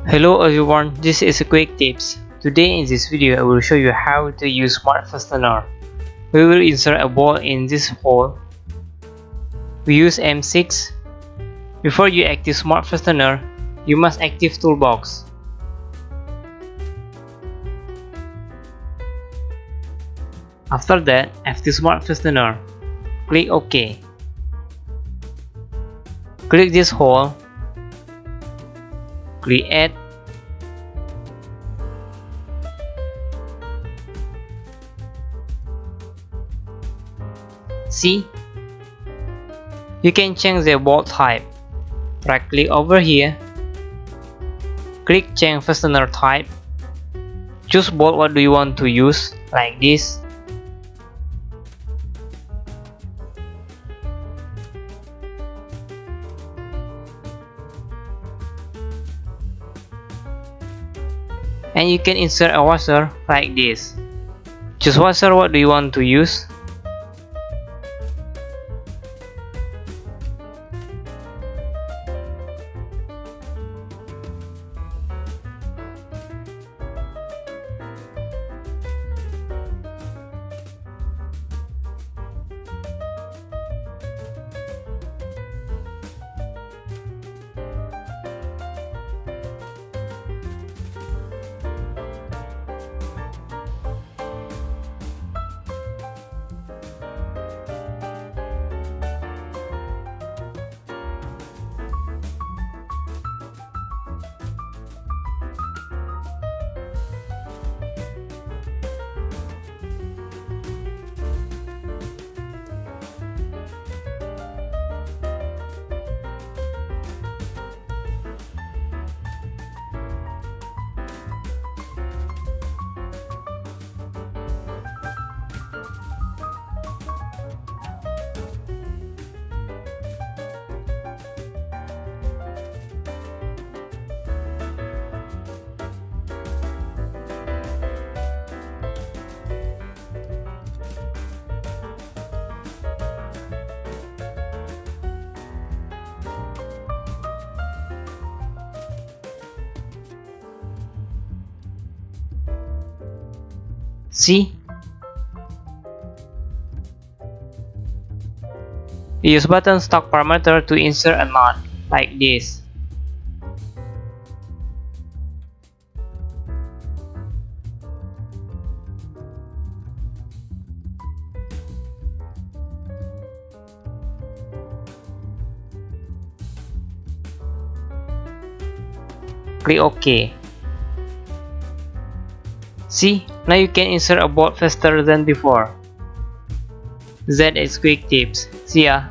Hello everyone, this is a quick tips. Today in this video I will show you how to use Smart Fastener. We will insert a bolt in this hole. We use M6. Before you active Smart Fastener, you must active Toolbox. After that, active Smart Fastener. Click OK. Click this hole. Click Add. See? You can change the bolt type. Right click over here. Click change fastener type. Choose bolt what do you want to use, like this. And you can insert a washer like this. Choose washer what do you want to use. See? Use button stock parameter to insert a knot, like this. Click OK. See, now you can insert a bolt faster than before. That is quick tips. See ya.